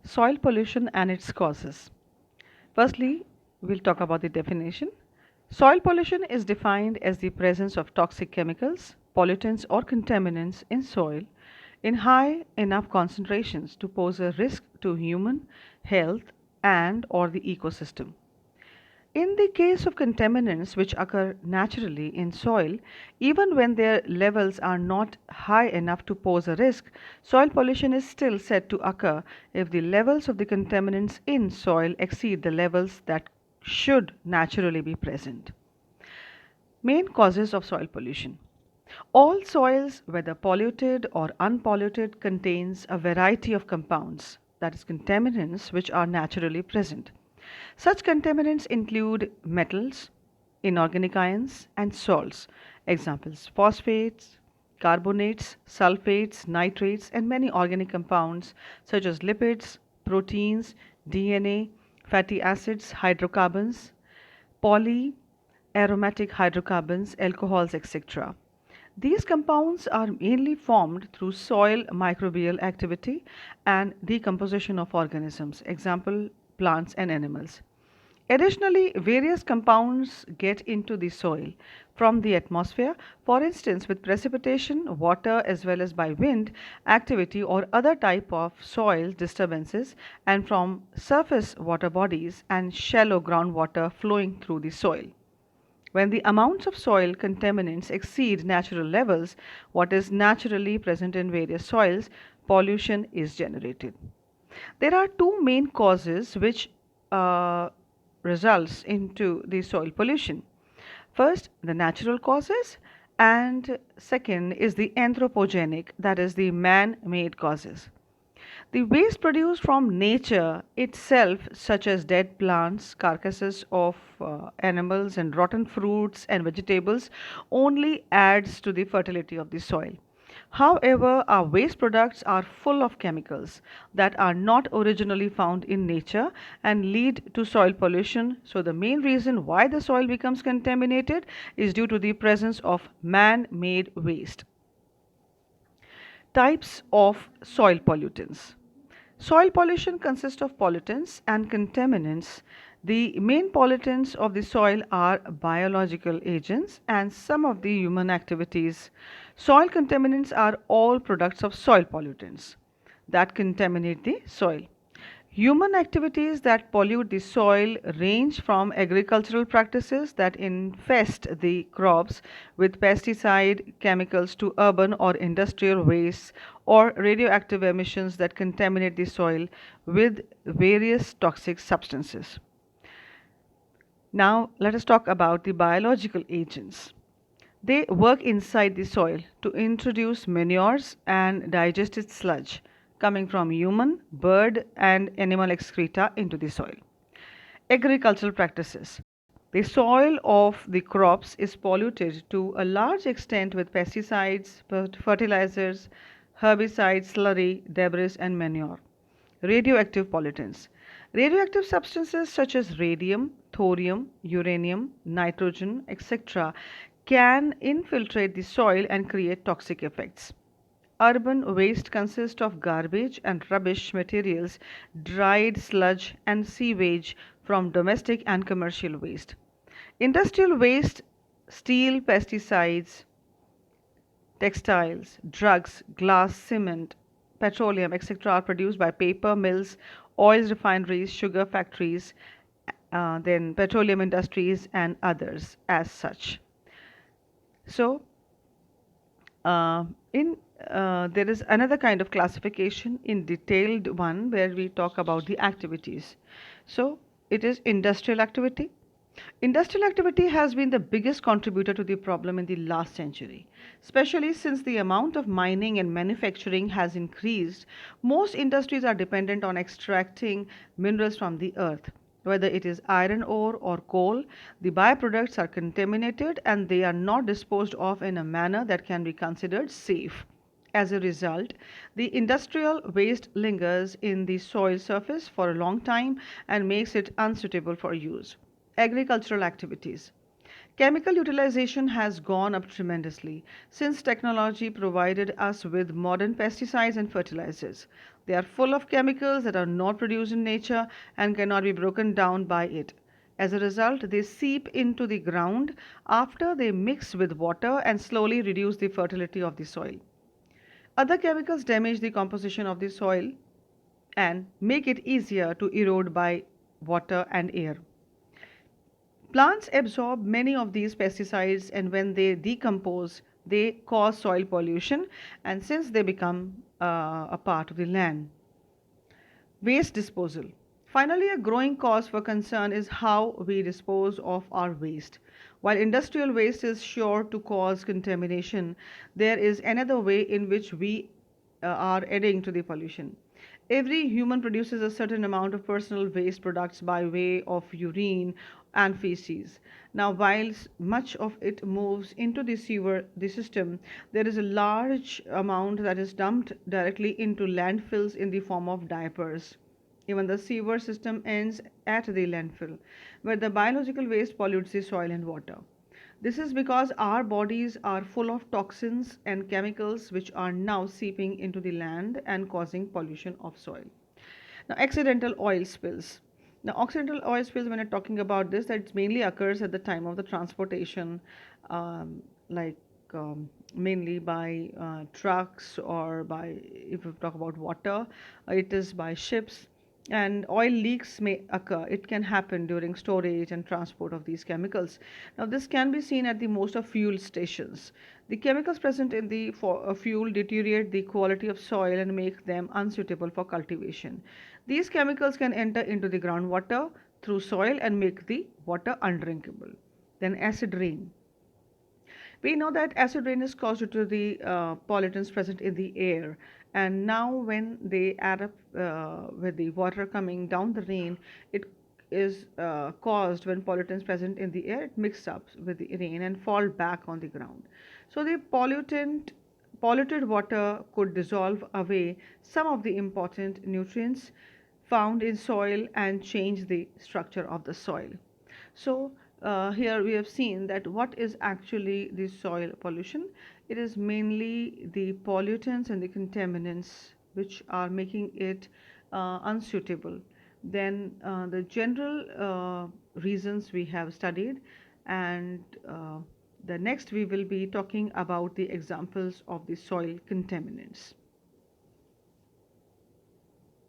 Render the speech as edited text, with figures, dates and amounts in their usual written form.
Soil pollution and its causes. Firstly, we'll talk about the definition. Soil pollution is defined as the presence of toxic chemicals, pollutants, or contaminants in soil in high enough concentrations to pose a risk to human health and or the ecosystem. In the case of contaminants which occur naturally in soil, even when their levels are not high enough to pose a risk, soil pollution is still said to occur if the levels of the contaminants in soil exceed the levels that should naturally be present. Main causes of soil pollution. All soils, whether polluted or unpolluted, contains a variety of compounds, that is contaminants, which are naturally present. Such contaminants include metals, inorganic ions, and salts. Examples: phosphates, carbonates, sulfates, nitrates, and many organic compounds such as lipids, proteins, DNA, fatty acids, hydrocarbons, polyaromatic hydrocarbons, alcohols, etc. These compounds are mainly formed through soil microbial activity and decomposition of organisms, example plants and animals. Additionally, various compounds get into the soil from the atmosphere, for instance, with precipitation, water, as well as by wind activity or other type of soil disturbances, and from surface water bodies and shallow groundwater flowing through the soil. When the amounts of soil contaminants exceed natural levels, what is naturally present in various soils, pollution is generated. There are two main causes which uh, results into the soil pollution. First, the natural causes, and second is the anthropogenic, that is the man-made causes. The waste produced from nature itself, such as dead plants, carcasses of animals, and rotten fruits and vegetables, only adds to the fertility of the soil. However, our waste products are full of chemicals that are not originally found in nature and lead to soil pollution. So, the main reason why the soil becomes contaminated is due to the presence of man made waste. Types of soil pollutants. Soil pollution consists of pollutants and contaminants. The main pollutants of the soil are biological agents and some of the human activities. Soil contaminants are all products of soil pollutants that contaminate the soil. Human activities that pollute the soil range from agricultural practices that infest the crops with pesticide chemicals to urban or industrial wastes or radioactive emissions that contaminate the soil with various toxic substances. Now, let us talk about the biological agents. They work inside the soil to introduce manures and digested sludge coming from human, bird, and animal excreta into the soil. Agricultural practices. The soil of the crops is polluted to a large extent with pesticides, fertilizers, herbicides, slurry, debris, and manure. Radioactive pollutants. Radioactive substances such as radium, thorium, uranium, nitrogen, etc., can infiltrate the soil and create toxic effects. Urban waste consists of garbage and rubbish materials, dried sludge, and sewage from domestic and commercial waste. Industrial waste, steel, pesticides, textiles, drugs, glass, cement, petroleum, etc., are produced by paper mills, oil refineries, sugar factories, then petroleum industries, and others as such. So, uh, in there is another kind of classification in detailed one where we talk about the activities. So, it is industrial activity. Industrial activity has been the biggest contributor to the problem in the last century. Especially since the amount of mining and manufacturing has increased, most industries are dependent on extracting minerals from the earth. Whether it is iron ore or coal, the byproducts are contaminated and they are not disposed of in a manner that can be considered safe. As a result, the industrial waste lingers in the soil surface for a long time and makes it unsuitable for use. Agricultural activities. Chemical utilization has gone up tremendously since technology provided us with modern pesticides and fertilizers. They are full of chemicals that are not produced in nature and cannot be broken down by it. As a result, they seep into the ground after they mix with water and slowly reduce the fertility of the soil. Other chemicals damage the composition of the soil and make it easier to erode by water and air. Plants absorb many of these pesticides, and when they decompose, they cause soil pollution, and since they become a part of the land. Waste disposal. Finally, a growing cause for concern is how we dispose of our waste. While industrial waste is sure to cause contamination, there is another way in which we are adding to the pollution. Every human produces a certain amount of personal waste products by way of urine and feces. Now, while much of it moves into the sewer, the system, there is a large amount that is dumped directly into landfills in the form of diapers. Even the sewer system ends at the landfill, where the biological waste pollutes the soil and water. This is because our bodies are full of toxins and chemicals which are now seeping into the land and causing pollution of soil. Now, accidental oil spills. Now, accidental oil spills, when you're talking about this, that mainly occurs at the time of the transportation, like mainly by trucks or by, if we talk about water, it is by ships. And oil leaks may occur. It can happen during storage and transport of these chemicals. Now, this can be seen at the most of fuel stations. The chemicals present in the fuel deteriorate the quality of soil and make them unsuitable for cultivation. These chemicals can enter into the groundwater through soil and make the water undrinkable. Then acid rain. We know that acid rain is caused due to the pollutants present in the air, and now when they add up with the water coming down the rain, it is caused when pollutants present in the air, it mix up with the rain and fall back on the ground. So the polluted water could dissolve away some of the important nutrients found in soil and change the structure of the soil. So here we have seen that what is actually the soil pollution. It is mainly the pollutants and the contaminants which are making it unsuitable. Then the general reasons we have studied, and the next we will be talking about the examples of the soil contaminants.